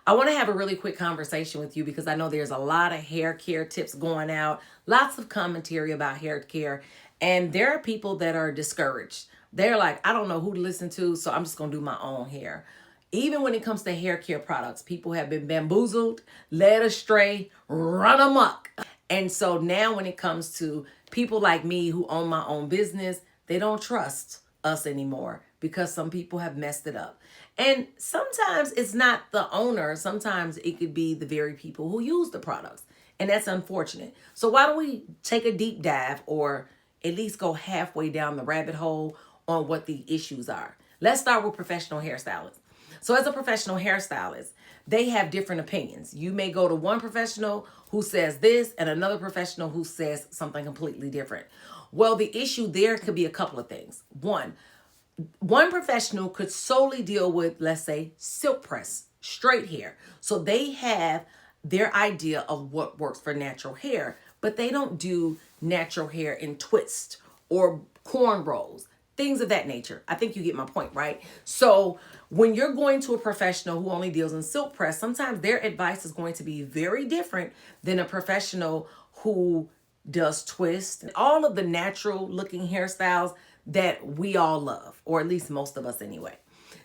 I want to have a really quick conversation with you because I know there's a lot of hair care tips going out, lots of commentary about hair care, and there are people that are discouraged. They're like, I don't know who to listen to, so I'm just going to do my own hair. Even when it comes to hair care products, people have been bamboozled, led astray, run amok. And so now when it comes to people like me who own my own business, they don't trust us anymore because some people have messed it up. And sometimes it's not the owner. Sometimes it could be the very people who use the products. And that's unfortunate. So why don't we take a deep dive or at least go halfway down the rabbit hole on what the issues are. Let's start with professional hairstylists. So as a professional hairstylist, they have different opinions. You may go to one professional who says this and another professional who says something completely different. Well, the issue there could be a couple of things. One professional could solely deal with, let's say, silk press, straight hair. So they have their idea of what works for natural hair, but they don't do natural hair in twists or cornrows, things of that nature. I think you get my point, right? So when you're going to a professional who only deals in silk press, sometimes their advice is going to be very different than a professional who does twist and all of the natural looking hairstyles that we all love, or at least most of us anyway.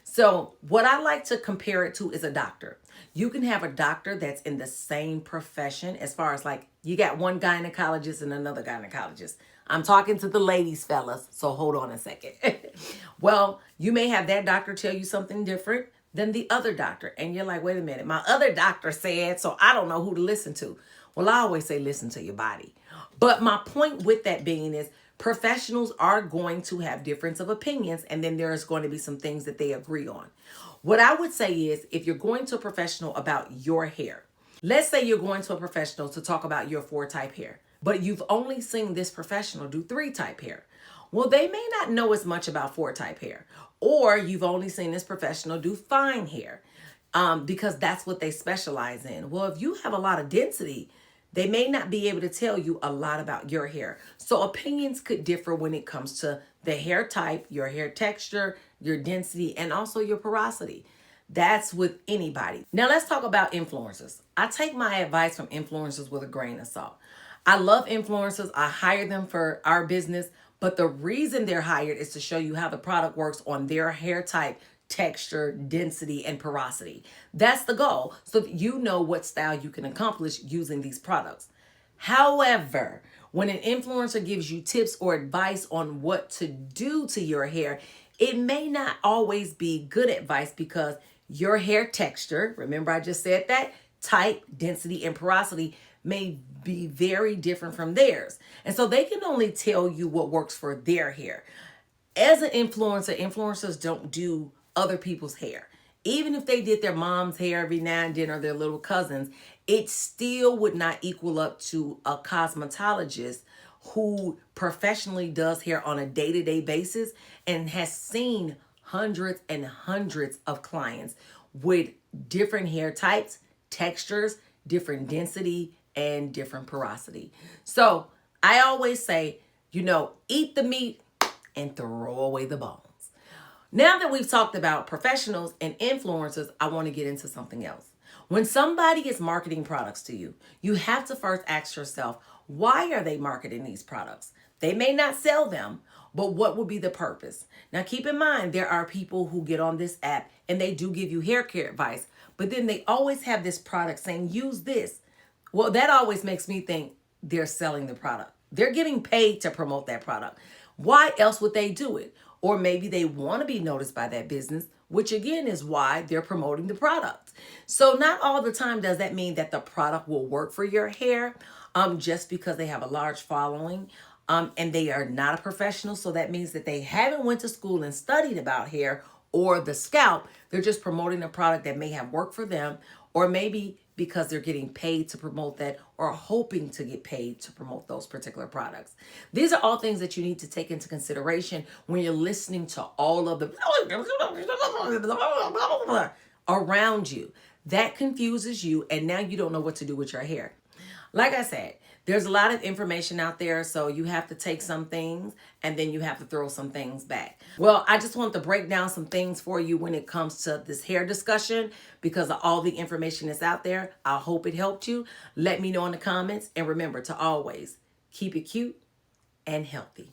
So what I like to compare it to is a doctor. You can have a doctor that's in the same profession as far as like you got one gynecologist and another gynecologist. I'm talking to the ladies, fellas, so hold on a second. Well, you may have that doctor tell you something different than the other doctor. And you're like, wait a minute, my other doctor said, so I don't know who to listen to. Well, I always say listen to your body. But my point with that being is professionals are going to have difference of opinions, and then there's going to be some things that they agree on. What I would say is if you're going to a professional about your hair, let's say you're going to a professional to talk about your 4-type hair, but you've only seen this professional do 3-type hair. Well, they may not know as much about 4-type hair, or you've only seen this professional do fine hair because that's what they specialize in. Well, if you have a lot of density, they may not be able to tell you a lot about your hair. So opinions could differ when it comes to the hair type, your hair texture, your density, and also your porosity. That's with anybody. Now let's talk about influencers. I take my advice from influencers with a grain of salt. I love influencers. I hire them for our business, but the reason they're hired is to show you how the product works on their hair type, texture, density, and porosity. That's the goal, so that you know what style you can accomplish using these products. However, when an influencer gives you tips or advice on what to do to your hair, it may not always be good advice because your hair texture, remember I just said that, type, density, and porosity may be very different from theirs. And so they can only tell you what works for their hair. As an influencer, influencers don't do other people's hair. Even if they did their mom's hair every now and then or their little cousins, it still would not equal up to a cosmetologist who professionally does hair on a day-to-day basis and has seen hundreds and hundreds of clients with different hair types, textures, different density, and different porosity. So I always say, eat the meat and throw away the bones. Now that we've talked about professionals and influencers, I want to get into something else. When somebody is marketing products to you, you have to first ask yourself, why are they marketing these products? They may not sell them, but what would be the purpose? Now keep in mind, there are people who get on this app and they do give you hair care advice, but then they always have this product saying, use this. Well, that always makes me think they're selling the product. They're getting paid to promote that product. Why else would they do it? Or maybe they want to be noticed by that business, which again is why they're promoting the product. So not all the time does that mean that the product will work for your hair just because they have a large following and they are not a professional. So that means that they haven't went to school and studied about hair or the scalp. They're just promoting a product that may have worked for them, or maybe because they're getting paid to promote that or hoping to get paid to promote those particular products. These are all things that you need to take into consideration when you're listening to all of the around you. That confuses you, and now you don't know what to do with your hair. Like I said, There's a lot of information out there, so you have to take some things and then you have to throw some things back. Well, I just want to break down some things for you when it comes to this hair discussion because of all the information that's out there. I hope it helped you. Let me know in the comments, and remember to always keep it cute and healthy.